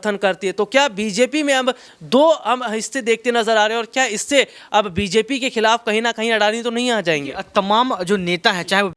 समर्थन करती है। तो क्या बीजेपी में अब दो हम हिस्से देखते नजर आ रहे हैं और क्या इससे अब बीजेपी के खिलाफ कहीं ना कहीं अडानी तो नहीं आ जाएंगे? तमाम जो नेता हैं, चाहे वो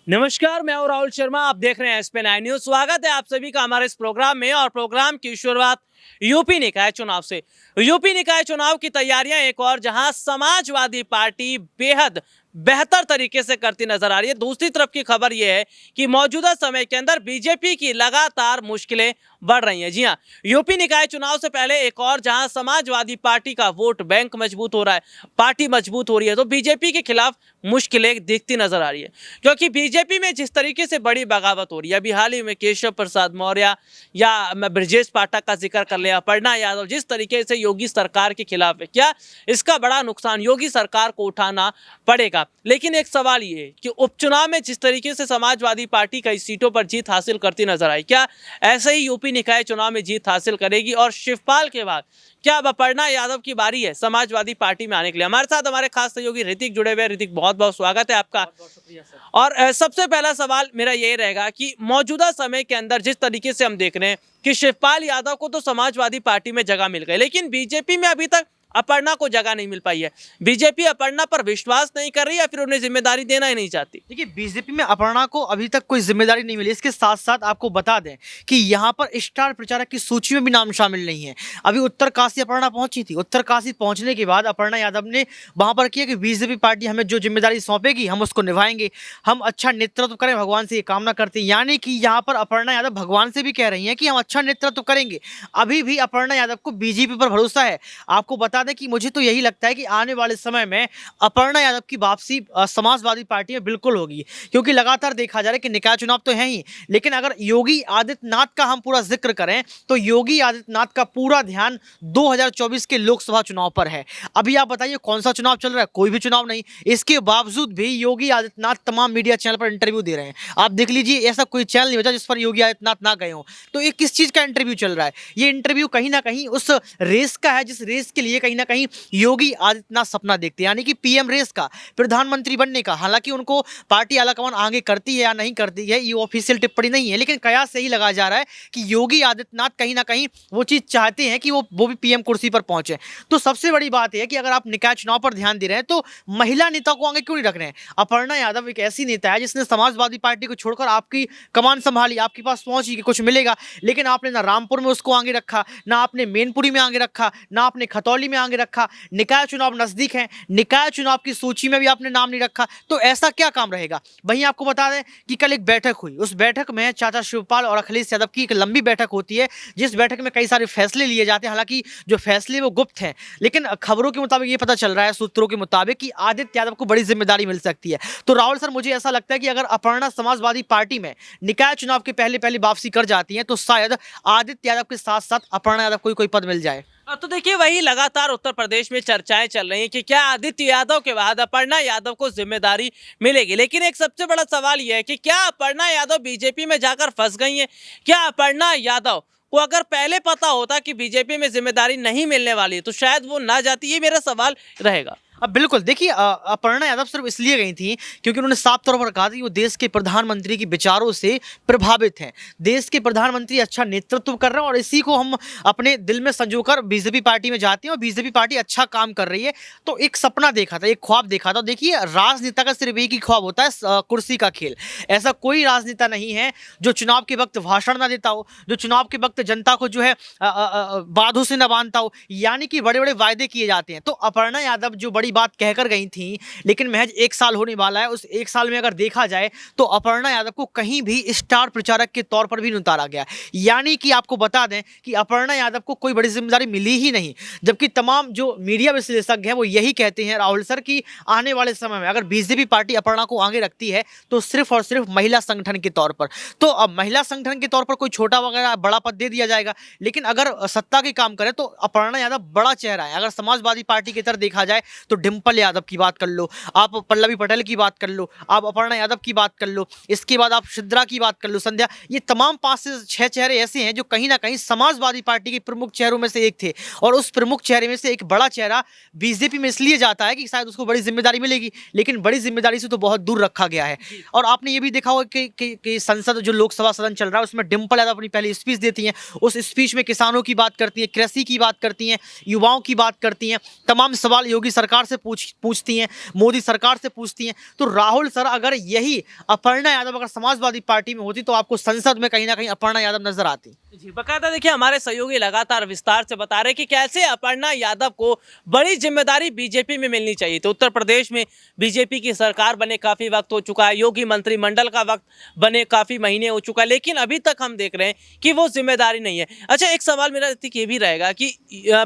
नमस्कार, मैं हूं राहुल शर्मा। आप देख रहे हैं SP9 न्यूज। स्वागत है आप सभी का हमारे इस प्रोग्राम में। और प्रोग्राम की शुरुआत यूपी निकाय चुनाव से। यूपी निकाय चुनाव की तैयारियां एक और जहां समाजवादी पार्टी बेहद बेहतर तरीके से करती नजर आ रही है, दूसरी तरफ की खबर यह है कि मौजूदा समय के अंदर बीजेपी की लगातार मुश्किलें बढ़ रही हैं। जी हां, यूपी निकाय चुनाव से पहले एक और जहां समाजवादी पार्टी का वोट बैंक मजबूत हो रहा है, पार्टी मजबूत हो रही है, तो बीजेपी के खिलाफ मुश्किलें दिखती नजर आ रही है। क्योंकि बीजेपी में जिस तरीके से बड़ी बगावत हो रही है, अभी हाल ही में केशव प्रसाद मौर्य या मैं ब्रजेश पाठक का जिक्र कर लिया, अपर्णा यादव जिस तरीके से योगी सरकार के खिलाफ है, क्या इसका बड़ा नुकसान योगी सरकार को उठाना पड़ेगा? लेकिन एक सवाल ये है कि उपचुनाव में जिस तरीके से समाजवादी पार्टी कई सीटों पर जीत हासिल करती नजर आई, क्या ऐसे ही यूपी निकाय चुनाव में जीत हासिल करेगी? और शिवपाल के बाद क्या अब अपर्णा यादव की बारी है समाजवादी पार्टी में आने के लिए? हमारे साथ हमारे खास सहयोगी ऋतिक जुड़े हुए। ऋतिक, बहुत बहुत स्वागत है आपका। बहुत शुक्रिया सर। और सबसे पहला सवाल मेरा यही रहेगा कि मौजूदा समय के अंदर जिस तरीके से हम देख रहे हैं कि शिवपाल यादव को तो समाजवादी पार्टी में जगह मिल गई, लेकिन बीजेपी में अभी तक अपर्णा को जगह नहीं मिल पाई है। बीजेपी अपर्णा पर विश्वास नहीं कर रही या फिर उन्हें जिम्मेदारी देना ही नहीं चाहती? देखिए, बीजेपी में अपर्णा को अभी तक कोई जिम्मेदारी नहीं मिली। इसके साथ साथ आपको बता दें कि यहाँ पर स्टार प्रचारक की सूची में भी नाम शामिल नहीं है। अभी उत्तरकाशी अपर्णा पहुंची थी। उत्तरकाशी पहुंचने के बाद अपर्णा यादव ने वहां पर किया कि बीजेपी पार्टी हमें जो जिम्मेदारी सौंपेगी हम उसको निभाएंगे, हम अच्छा नेतृत्व करें, भगवान से ये कामना करते हैं। यानी कि यहाँ पर अपर्णा यादव भगवान से भी कह रही हैं कि हम अच्छा नेतृत्व करेंगे। अभी भी अपर्णा यादव को बीजेपी पर भरोसा है। आपको बता दें कि मुझे तो यही लगता है कि आने वाले समय में अपर्णा यादव की वापसी समाजवादी पार्टी में बिल्कुल होगी, क्योंकि लगातार देखा जा रहा है कि निकाय चुनाव तो है ही, लेकिन अगर योगी आदित्यनाथ का हम पूरा जिक्र करें तो योगी आदित्यनाथ का पूरा ध्यान 2024 के लोकसभा चुनाव पर है। अभी आप बताइए कौन सा चुनाव चल रहा है? कोई भी चुनाव नहीं। इसके बावजूद भी योगी आदित्यनाथ तमाम मीडिया चैनल पर इंटरव्यू दे रहे हैं। आप देख लीजिए, ऐसा कोई चैनल नहीं बचा जिस पर योगी आदित्यनाथ ना गए हों। तो ये किस चीज का इंटरव्यू चल रहा है? ये इंटरव्यू कहीं ना कहीं उस रेस का है जिस रेस के लिए कहीं ना कहीं योगी आदित्यनाथ सपना देखते हैं, यानी कि पीएम रेस का, प्रधानमंत्री बनने का। हालांकि उनको पार्टी आलाकमान आगे करती है या नहीं करती है ये ऑफिशियल टिप्पणी नहीं है, लेकिन कयास यही लगाया जा रहा है कि योगी आदित्यनाथ कहीं ना कहीं वो चीज चाहते हैं कि वो भी पीएम कुर्सी पर पहुंचे। तो सबसे बड़ी बात है कि अगर आप निकाय चुनाव पर ध्यान दे रहे हैं तो महिला नेता को आगे क्यों नहीं रख रहे हैं? अपर्णा यादव एक ऐसी नेता है जिसने समाजवादी पार्टी को छोड़कर आपकी कमान संभाली, आपके पास पहुंची कि कुछ मिलेगा, लेकिन आपने ना रामपुर में उसको आगे रखा, ना आपने मैनपुरी में आगे रखा, ना आपने खतौली में आगे रखा। निकाय चुनाव नजदीक है, निकाय चुनाव की सूची में भी आपने नाम नहीं रखा, तो ऐसा क्या काम रहेगा? वहीं आपको बता दें कि कल एक बैठक हुई। उस बैठक में चाचा शिवपाल और अखिलेश यादव की एक लंबी बैठक होती है, जिस बैठक में कई सारे फैसले लिए जाते हैं। हालांकि जो फैसले वो गुप्त हैं, लेकिन खबरों के मुताबिक ये पता चल रहा है, सूत्रों के मुताबिक, कि आदित्य यादव को बड़ी जिम्मेदारी मिल सकती है। तो राहुल सर, मुझे ऐसा लगता है कि अगर अपर्णा समाजवादी पार्टी में निकाय चुनाव के पहले पहले वापसी कर जाती है तो शायद आदित्य यादव के साथ साथ अपर्णा यादव को कोई पद मिल जाए। तो देखिए, वही लगातार उत्तर प्रदेश में चर्चाएं चल रही हैं कि क्या आदित्य यादव के बाद अपर्णा यादव को जिम्मेदारी मिलेगी। लेकिन एक सबसे बड़ा सवाल यह है कि क्या अपर्णा यादव बीजेपी में जाकर फंस गई हैं? क्या अपर्णा यादव को अगर पहले पता होता कि बीजेपी में जिम्मेदारी नहीं मिलने वाली है तो शायद वो ना जाती? ये मेरा सवाल रहेगा। अब बिल्कुल देखिए, अपर्णा यादव सिर्फ इसलिए गई थी क्योंकि उन्होंने साफ तौर पर कहा था कि वो देश के प्रधानमंत्री के विचारों से प्रभावित हैं। देश के प्रधानमंत्री अच्छा नेतृत्व कर रहे हैं और इसी को हम अपने दिल में संजोकर बीजेपी पार्टी में जाते हैं, और बीजेपी पार्टी अच्छा काम कर रही है। तो एक सपना देखा था, एक ख्वाब देखा था। देखिए, राजनेता का सिर्फ एक ही ख्वाब होता है, कुर्सी का खेल। ऐसा कोई राजनेता नहीं है जो चुनाव के वक्त भाषण ना देता हो, जो चुनाव के वक्त जनता को जो है बाधों से न बांधता हो। यानी कि बड़े बड़े वायदे किए जाते हैं। तो अपर्णा यादव जो बड़ी बात कहकर गई थी, लेकिन महज एक साल होने वाला है, उस एक साल में अगर देखा जाए तो अपर्णा यादव को कहीं भी स्टार प्रचारक के तौर पर भी नहीं उतारा गया। यानी कि आपको बता दें कि अपर्णा यादव को कोई बड़ी जिम्मेदारी मिली ही नहीं, जबकि तमाम जो मीडिया विश्लेषज्ञ हैं वो यही कहते हैं, राहुल सर, कि आने वाले समय में अगर बीजेपी पार्टी अपर्णा को आगे रखती है तो सिर्फ और सिर्फ महिला संगठन के तौर पर। तो अब महिला संगठन के तौर पर कोई छोटा वगैरह बड़ा पद दे दिया जाएगा, लेकिन अगर सत्ता के काम करे तो अपर्णा यादव बड़ा चेहरा है। अगर समाजवादी पार्टी की तरफ देखा जाए तो डिम्पल यादव की बात कर लो, आप पल्लवी पटेल की बात कर लो, आप अपर्णा यादव की बात कर लो, इसके बाद आप शिद्रा की बात कर लो, संध्या, ये तमाम 5 से 6 चेहरे ऐसे हैं जो कहीं ना कहीं समाजवादी पार्टी के प्रमुख चेहरों में से एक थे। और उस प्रमुख चेहरे में से एक बड़ा चेहरा बीजेपी में इसलिए जाता है कि शायद उसको बड़ी जिम्मेदारी मिलेगी, लेकिन बड़ी जिम्मेदारी से तो बहुत दूर रखा गया है। और आपने ये भी देखा होगा कि संसद जो लोकसभा सदन चल रहा है उसमें डिम्पल यादव अपनी पहली स्पीच देती हैं। उस स्पीच में किसानों की बात करती हैं, कृषि की बात करती हैं, युवाओं की बात करती हैं, तमाम सवाल योगी सरकार से पूछती हैं, मोदी सरकार से पूछती हैं। तो राहुल सर, अगर यही अपर्णा यादव अगर समाजवादी पार्टी में होती तो आपको संसद में कहीं ना कहीं अपर्णा यादव नजर आती। जी, बकायदा देखिए हमारे सहयोगी लगातार विस्तार से बता रहे कि कैसे अपर्णा यादव को बड़ी जिम्मेदारी बीजेपी में मिलनी चाहिए। तो उत्तर प्रदेश में बीजेपी की सरकार बने काफी वक्त हो चुका है, योगी मंत्रिमंडल का वक्त बने काफी महीने हो चुका है, लेकिन अभी तक हम देख रहे हैं कि वो जिम्मेदारी नहीं है। अच्छा, एक सवाल मेरा ये भी रहेगा कि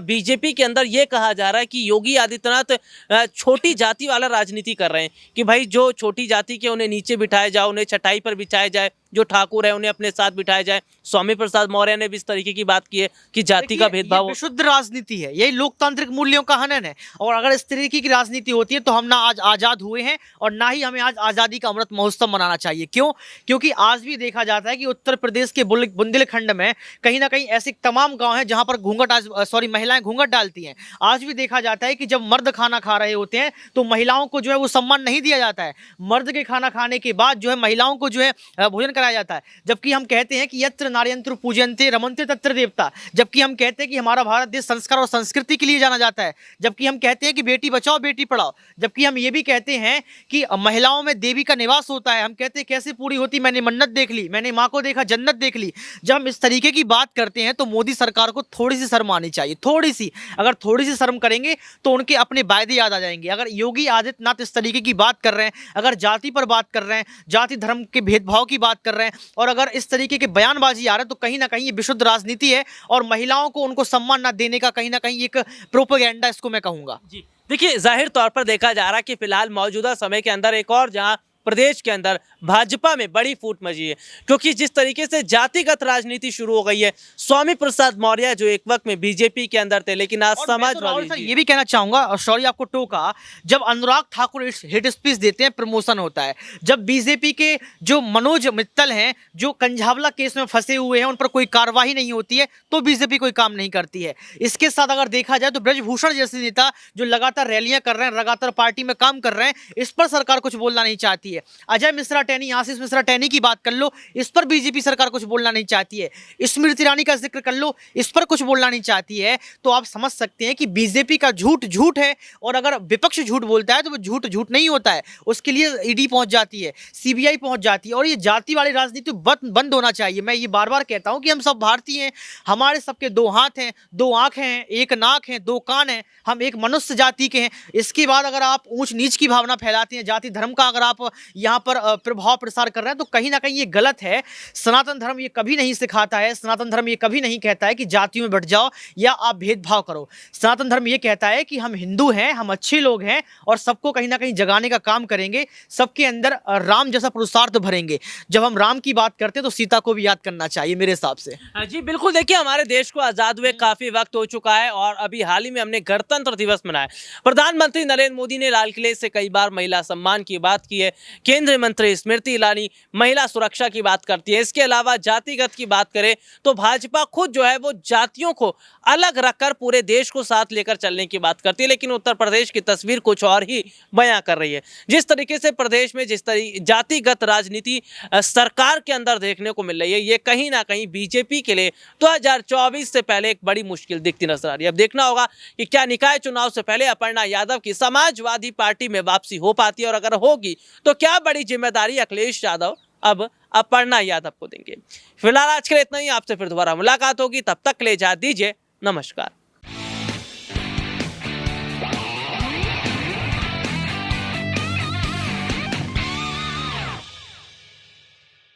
बीजेपी के अंदर ये कहा जा रहा है कि योगी आदित्यनाथ छोटी जाति वाला राजनीति कर रहे हैं कि भाई जो छोटी जाति के उन्हें नीचे बिठाया जाए, उन्हें चटाई पर बिछाया जाए, जो ठाकुर है उन्हें अपने साथ बिठाया जाए। स्वामी प्रसाद मौर्य ने भी इस तरीके की बात की है कि जाति का भेदभाव। विशुद्ध राजनीति है, यही लोकतांत्रिक मूल्यों का हनन है। और अगर इस तरीके की राजनीति होती है तो हम ना आज आजाद हुए हैं और ना ही हमें आज आजादी का अमृत महोत्सव मनाना चाहिए। क्यों? क्योंकि आज भी देखा जाता है कि उत्तर प्रदेश के बुंदेलखंड में कहीं ना कहीं ऐसे तमाम गांव हैं जहां पर महिलाएं घूंघट डालती हैं। आज भी देखा जाता है कि जब मर्द खाना खा रहे होते हैं तो महिलाओं को जो है वो सम्मान नहीं दिया जाता है। मर्द के खाना खाने के बाद जो है महिलाओं को जो है भोजन कराया जाता है। जबकि हम कहते हैं कि यत्र नार्यंत्र पूजन्ते रमन्ते तत्र देवता, जबकि हम कहते हैं कि हमारा भारत देश संस्कार और संस्कृति के लिए जाना जाता है। जबकि हम कहते हैं कि बेटी बचाओ बेटी पढ़ाओ। जबकि हम ये भी कहते हैं कि महिलाओं में देवी का निवास होता है। हम कहते हैं कैसे पूरी होती, मैंने मन्नत देख ली, मैंने माँ को देखा जन्नत देख ली। जब हम इस तरीके की बात करते हैं तो मोदी सरकार को थोड़ी सी शर्म आनी चाहिए, थोड़ी सी। अगर थोड़ी सी शर्म करेंगे तो उनके अपने वायदे याद आ जाएंगे। अगर योगी आदित्यनाथ इस तरीके की बात कर रहे हैं, अगर जाति पर बात कर रहे हैं, जाति धर्म के भेदभाव की बात कर रहे हैं, और अगर इस तरीके के बयानबाजी आ रहा है तो कहीं ना कहीं ये विशुद्ध राजनीति है और महिलाओं को उनको सम्मान ना देने का कहीं ना कहीं एक प्रोपेगेंडा, इसको मैं कहूंगा। जी, देखिए जाहिर तौर पर देखा जा रहा है कि फिलहाल मौजूदा समय के अंदर एक और जहां प्रदेश के अंदर भाजपा में बड़ी फूट मची है, क्योंकि जिस तरीके से जातिगत राजनीति शुरू हो गई है। स्वामी प्रसाद मौर्य जो एक वक्त में बीजेपी के अंदर थे, लेकिन आज समाजवादी। ये भी कहना चाहूंगा, और सॉरी आपको टोका, जब अनुराग ठाकुर हिट स्पीच देते हैं प्रमोशन होता है। जब बीजेपी के जो मनोज मित्तल हैं जो कंझावला केस में फंसे हुए हैं उन पर कोई कार्रवाई नहीं होती है तो बीजेपी कोई काम नहीं करती है। इसके साथ अगर देखा जाए तो ब्रजभूषण जैसे नेता जो लगातार रैलियां कर रहे हैं, लगातार पार्टी में काम कर रहे हैं, इस पर सरकार कुछ बोलना नहीं चाहती है। अजय मिश्रा टैनी, आशीष मिश्रा टैनी की बात कर लो, इस पर बीजेपी सरकार कुछ बोलना नहीं चाहती है। स्मृति ईरानी का जिक्र कर लो, इस पर कुछ बोलना नहीं चाहती है। तो आप समझ सकते हैं कि बीजेपी का झूठ झूठ है, और अगर विपक्ष झूठ बोलता है तो वो झूठ झूठ नहीं होता है, उसके लिए ईडी पहुंच जाती है, सीबीआई पहुंच जाती है। और ये जाति वाली राजनीति बंद होना चाहिए। मैं ये बार बार कहता हूं कि हम सब भारतीय हैं, हमारे सबके 2 हाथ हैं, 2 आंखें हैं, 1 नाक है, 2 कान हैं, हम एक मनुष्य जाति के हैं। इसके बाद अगर आप ऊंच नीच की भावना फैलाते हैं, जाति धर्म का अगर आप यहाँ पर प्रभाव प्रसार कर रहे हैं तो कहीं ना कहीं ये गलत है। सनातन धर्म ये कभी नहीं सिखाता है, सनातन धर्म ये कभी नहीं कहता है कि जातियों में बट जाओ या आप भेदभाव करो। सनातन धर्म ये कहता है कि हम हिंदू हैं, हम अच्छे लोग हैं और सबको कहीं ना कहीं जगाने का काम करेंगे, सबके अंदर राम जैसा पुरुषार्थ भरेंगे। जब हम राम की बात करते हैं तो सीता को भी याद करना चाहिए मेरे हिसाब से। जी बिल्कुल, देखिए हमारे देश को आजाद हुए काफी वक्त हो चुका है और अभी हाल ही में हमने गणतंत्र दिवस मनाया। प्रधानमंत्री नरेंद्र मोदी ने लाल किले से कई बार महिला सम्मान की बात की है। केंद्रीय मंत्री स्मृति ईरानी महिला सुरक्षा की बात करती है। इसके अलावा जातिगत की बात करें तो भाजपा खुद जो है वो जातियों को अलग रखकर पूरे देश को साथ लेकर चलने की बात करती है, लेकिन उत्तर प्रदेश की तस्वीर कुछ और ही बयां कर रही है। जिस तरीके से प्रदेश में जिस तरीके जातिगत राजनीति सरकार के अंदर देखने को मिल रही है, ये कहीं ना कहीं बीजेपी के लिए 2024 से पहले एक बड़ी मुश्किल दिखती नजर आ रही है। अब देखना होगा कि क्या निकाय चुनाव से पहले अपर्णा यादव की समाजवादी पार्टी में वापसी हो पाती है, और अगर होगी तो क्या बड़ी जिम्मेदारी अखिलेश यादव अब अपर्णा यादव को देंगे। फिलहाल आज के लिए इतना ही, आपसे फिर दोबारा मुलाकात होगी, तब तक ले जा दीजिए, नमस्कार।